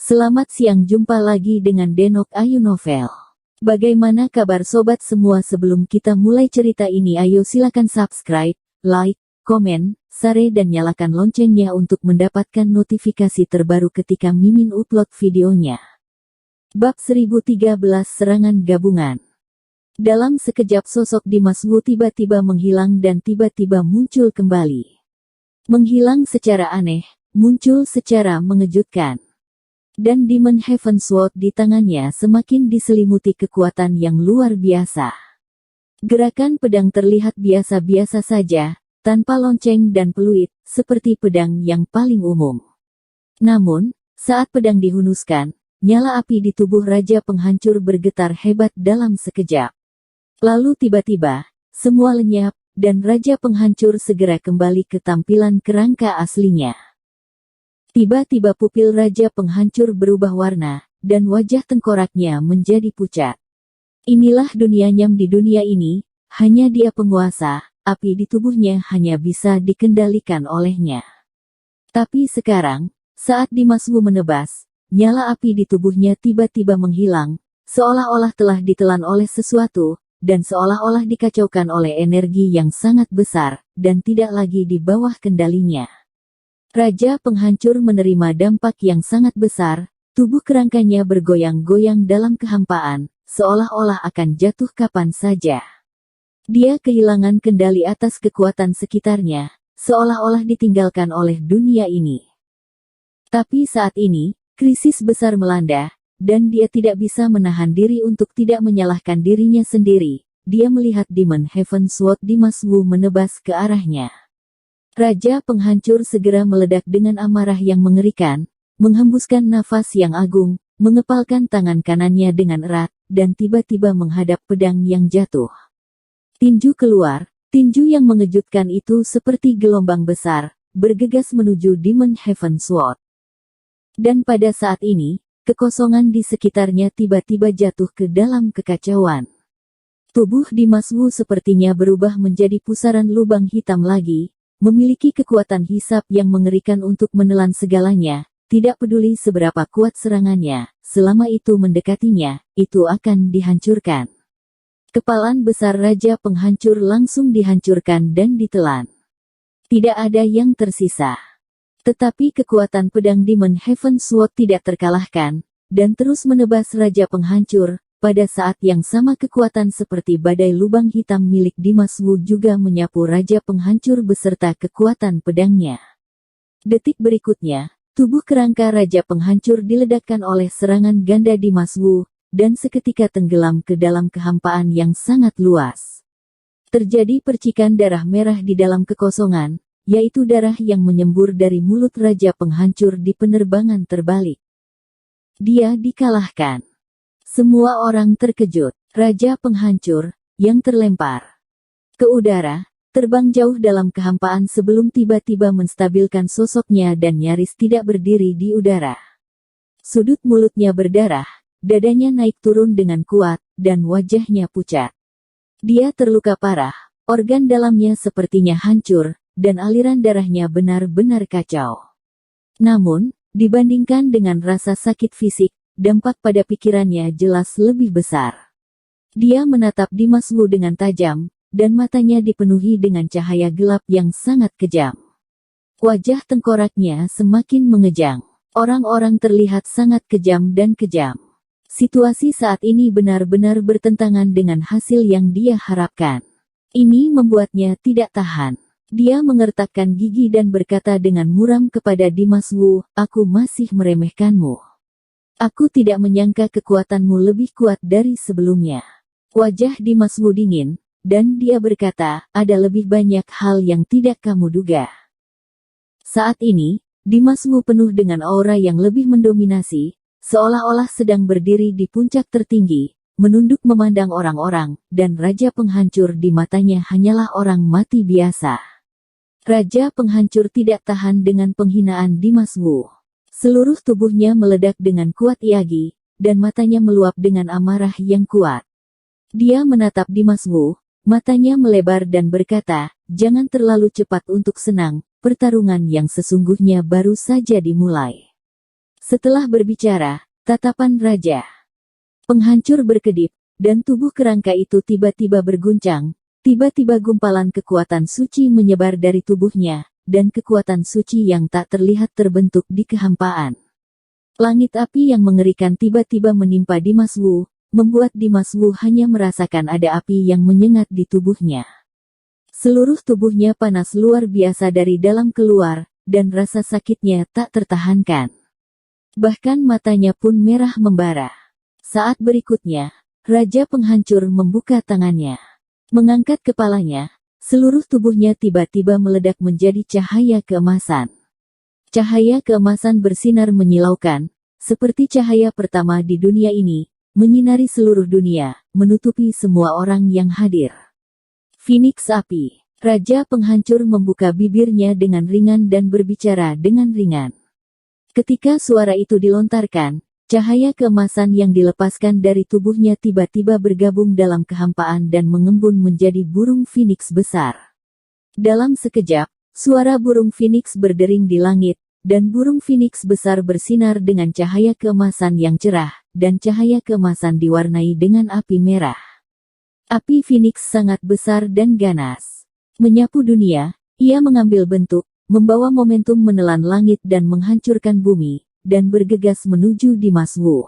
Selamat siang, jumpa lagi dengan Denok Ayu Novel. Bagaimana kabar sobat semua? Sebelum kita mulai cerita ini, ayo silakan subscribe, like, komen, share dan nyalakan loncengnya untuk mendapatkan notifikasi terbaru ketika Mimin upload videonya. Bab 1013 Serangan Gabungan. Dalam sekejap sosok Dimas Wu tiba-tiba menghilang dan tiba-tiba muncul kembali. Menghilang secara aneh, muncul secara mengejutkan. Dan Demon Heaven Sword di tangannya semakin diselimuti kekuatan yang luar biasa. Gerakan pedang terlihat biasa-biasa saja, tanpa lonceng dan peluit, seperti pedang yang paling umum. Namun, saat pedang dihunuskan, nyala api di tubuh Raja Penghancur bergetar hebat dalam sekejap. Lalu tiba-tiba, semua lenyap, dan Raja Penghancur segera kembali ke tampilan kerangka aslinya. Tiba-tiba pupil Raja Penghancur berubah warna, dan wajah tengkoraknya menjadi pucat. Inilah dunia nyam. Di dunia ini, hanya dia penguasa, api di tubuhnya hanya bisa dikendalikan olehnya. Tapi sekarang, saat Dimas Wu menebas, nyala api di tubuhnya tiba-tiba menghilang, seolah-olah telah ditelan oleh sesuatu, dan seolah-olah dikacaukan oleh energi yang sangat besar, dan tidak lagi di bawah kendalinya. Raja Penghancur menerima dampak yang sangat besar, tubuh kerangkanya bergoyang-goyang dalam kehampaan, seolah-olah akan jatuh kapan saja. Dia kehilangan kendali atas kekuatan sekitarnya, seolah-olah ditinggalkan oleh dunia ini. Tapi saat ini, krisis besar melanda, dan dia tidak bisa menahan diri untuk tidak menyalahkan dirinya sendiri. Dia melihat Demon Heaven Sword Dimas Wu menebas ke arahnya. Raja Penghancur segera meledak dengan amarah yang mengerikan, menghembuskan nafas yang agung, mengepalkan tangan kanannya dengan erat, dan tiba-tiba menghadap pedang yang jatuh. Tinju keluar, tinju yang mengejutkan itu seperti gelombang besar, bergegas menuju Demon Heaven Sword. Dan pada saat ini, kekosongan di sekitarnya tiba-tiba jatuh ke dalam kekacauan. Tubuh Dimas Wu sepertinya berubah menjadi pusaran lubang hitam lagi, memiliki kekuatan hisap yang mengerikan untuk menelan segalanya, tidak peduli seberapa kuat serangannya, selama itu mendekatinya, itu akan dihancurkan. Kepalan besar Raja Penghancur langsung dihancurkan dan ditelan. Tidak ada yang tersisa. Tetapi kekuatan pedang Demon Heaven Sword tidak terkalahkan, dan terus menebas Raja Penghancur. Pada saat yang sama kekuatan seperti badai lubang hitam milik Dimas Wu juga menyapu Raja Penghancur beserta kekuatan pedangnya. Detik berikutnya, tubuh kerangka Raja Penghancur diledakkan oleh serangan ganda Dimas Wu, dan seketika tenggelam ke dalam kehampaan yang sangat luas. Terjadi percikan darah merah di dalam kekosongan, yaitu darah yang menyembur dari mulut Raja Penghancur di penerbangan terbalik. Dia dikalahkan. Semua orang terkejut. Raja Penghancur, yang terlempar ke udara, terbang jauh dalam kehampaan sebelum tiba-tiba menstabilkan sosoknya dan nyaris tidak berdiri di udara. Sudut mulutnya berdarah, dadanya naik turun dengan kuat, dan wajahnya pucat. Dia terluka parah, organ dalamnya sepertinya hancur, dan aliran darahnya benar-benar kacau. Namun, dibandingkan dengan rasa sakit fisik, dampak pada pikirannya jelas lebih besar. Dia menatap Dimas Wu dengan tajam, dan matanya dipenuhi dengan cahaya gelap yang sangat kejam. Wajah tengkoraknya semakin mengejang. Orang-orang terlihat sangat kejam dan kejam. Situasi saat ini benar-benar bertentangan dengan hasil yang dia harapkan. Ini membuatnya tidak tahan. Dia mengertakkan gigi dan berkata dengan muram kepada Dimas Wu, "Aku masih meremehkanmu. Aku tidak menyangka kekuatanmu lebih kuat dari sebelumnya." Wajah Dimas Wu dingin, dan dia berkata, "Ada lebih banyak hal yang tidak kamu duga." Saat ini, Dimas Wu penuh dengan aura yang lebih mendominasi, seolah-olah sedang berdiri di puncak tertinggi, menunduk memandang orang-orang, dan Raja Penghancur di matanya hanyalah orang mati biasa. Raja Penghancur tidak tahan dengan penghinaan Dimas Wu. Seluruh tubuhnya meledak dengan kuat iagi, dan matanya meluap dengan amarah yang kuat. Dia menatap Dimas Wu, matanya melebar dan berkata, "Jangan terlalu cepat untuk senang, pertarungan yang sesungguhnya baru saja dimulai." Setelah berbicara, tatapan Raja Penghancur berkedip, dan tubuh kerangka itu tiba-tiba berguncang. Tiba-tiba gumpalan kekuatan suci menyebar dari tubuhnya, dan kekuatan suci yang tak terlihat terbentuk di kehampaan. Langit api yang mengerikan tiba-tiba menimpa Dimas Wu, membuat Dimas Wu hanya merasakan ada api yang menyengat di tubuhnya. Seluruh tubuhnya panas luar biasa dari dalam keluar, dan rasa sakitnya tak tertahankan. Bahkan matanya pun merah membara. Saat berikutnya, Raja Penghancur membuka tangannya. Mengangkat kepalanya, seluruh tubuhnya tiba-tiba meledak menjadi cahaya keemasan. Cahaya keemasan bersinar menyilaukan, seperti cahaya pertama di dunia ini, menyinari seluruh dunia, menutupi semua orang yang hadir. Phoenix Api. Raja Penghancur membuka bibirnya dengan ringan dan berbicara dengan ringan. Ketika suara itu dilontarkan, cahaya keemasan yang dilepaskan dari tubuhnya tiba-tiba bergabung dalam kehampaan dan mengembun menjadi burung Phoenix besar. Dalam sekejap, suara burung Phoenix berdering di langit, dan burung Phoenix besar bersinar dengan cahaya keemasan yang cerah, dan cahaya keemasan diwarnai dengan api merah. Api Phoenix sangat besar dan ganas. Menyapu dunia, ia mengambil bentuk, membawa momentum menelan langit dan menghancurkan bumi, dan bergegas menuju Dimas Wu.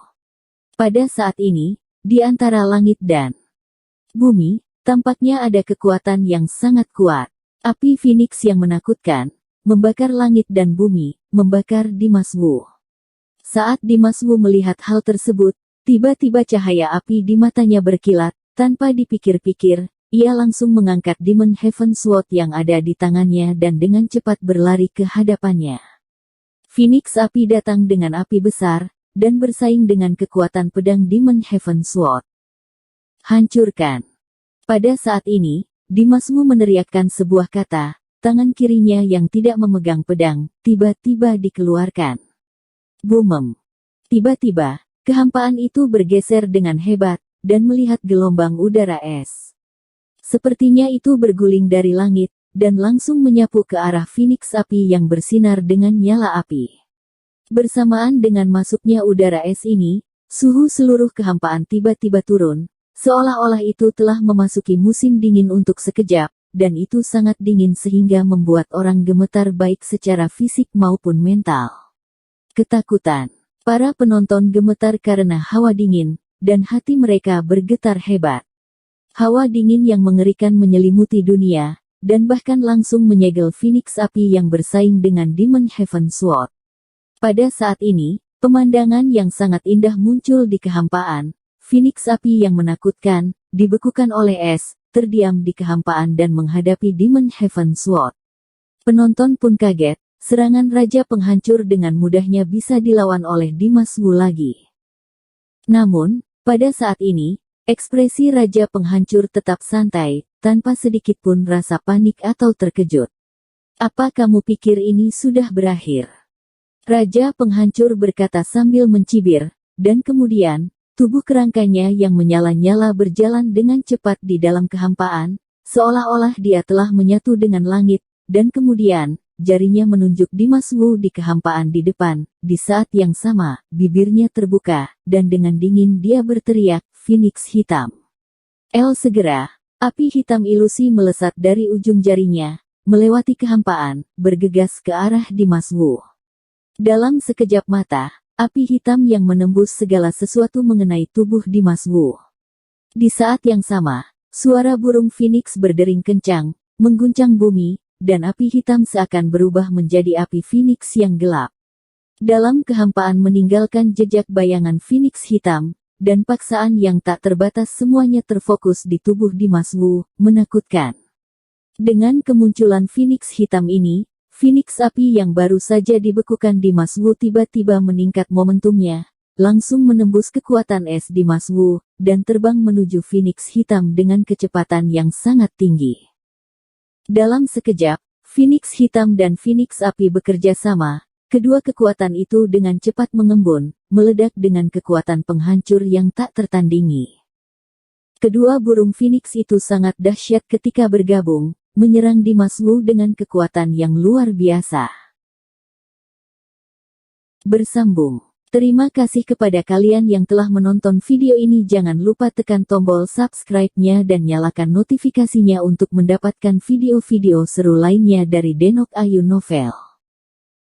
Pada saat ini, di antara langit dan bumi, tampaknya ada kekuatan yang sangat kuat. Api Phoenix yang menakutkan, membakar langit dan bumi, membakar Dimas Wu. Saat Dimas Wu melihat hal tersebut, tiba-tiba cahaya api di matanya berkilat, tanpa dipikir-pikir, ia langsung mengangkat Demon Heaven Sword yang ada di tangannya dan dengan cepat berlari ke hadapannya. Phoenix api datang dengan api besar, dan bersaing dengan kekuatan pedang Demon Heaven Sword. Hancurkan. Pada saat ini, Dimas Wu meneriakkan sebuah kata, tangan kirinya yang tidak memegang pedang, tiba-tiba dikeluarkan. Bumem. Tiba-tiba, kehampaan itu bergeser dengan hebat, dan melihat gelombang udara es. Sepertinya itu berguling dari langit, dan langsung menyapu ke arah Phoenix api yang bersinar dengan nyala api. Bersamaan dengan masuknya udara es ini, suhu seluruh kehampaan tiba-tiba turun, seolah-olah itu telah memasuki musim dingin untuk sekejap, dan itu sangat dingin sehingga membuat orang gemetar baik secara fisik maupun mental. Ketakutan. Para penonton gemetar karena hawa dingin, dan hati mereka bergetar hebat. Hawa dingin yang mengerikan menyelimuti dunia, dan bahkan langsung menyegel Phoenix api yang bersaing dengan Demon Heaven Sword. Pada saat ini, pemandangan yang sangat indah muncul di kehampaan. Phoenix api yang menakutkan, dibekukan oleh es, terdiam di kehampaan dan menghadapi Demon Heaven Sword. Penonton pun kaget, serangan Raja Penghancur dengan mudahnya bisa dilawan oleh Dimas Wu lagi. Namun, pada saat ini, ekspresi Raja Penghancur tetap santai, tanpa sedikit pun rasa panik atau terkejut. Apa kamu pikir ini sudah berakhir? Raja Penghancur berkata sambil mencibir, dan kemudian, tubuh kerangkanya yang menyala-nyala berjalan dengan cepat di dalam kehampaan, seolah-olah dia telah menyatu dengan langit, dan kemudian, jarinya menunjuk Dimas Wu di kehampaan di depan. Di saat yang sama, bibirnya terbuka, dan dengan dingin dia berteriak, Phoenix hitam. Segera, api hitam ilusi melesat dari ujung jarinya, melewati kehampaan, bergegas ke arah Dimas Wu. Dalam sekejap mata, api hitam yang menembus segala sesuatu mengenai tubuh Dimas Wu. Di saat yang sama, suara burung Phoenix berdering kencang, mengguncang bumi, dan api hitam seakan berubah menjadi api Phoenix yang gelap. Dalam kehampaan meninggalkan jejak bayangan Phoenix hitam, dan paksaan yang tak terbatas semuanya terfokus di tubuh Dimas Wu, menakutkan. Dengan kemunculan Phoenix hitam ini, Phoenix api yang baru saja dibekukan Dimas Wu tiba-tiba meningkat momentumnya, langsung menembus kekuatan es Dimas Wu, dan terbang menuju Phoenix hitam dengan kecepatan yang sangat tinggi. Dalam sekejap, Phoenix hitam dan Phoenix api bekerja sama, kedua kekuatan itu dengan cepat mengembun, meledak dengan kekuatan penghancur yang tak tertandingi. Kedua burung Phoenix itu sangat dahsyat ketika bergabung, menyerang Dimas Wu dengan kekuatan yang luar biasa. Bersambung. Terima kasih kepada kalian yang telah menonton video ini. Jangan lupa tekan tombol subscribe-nya dan nyalakan notifikasinya untuk mendapatkan video-video seru lainnya dari Denok Ayu Novel.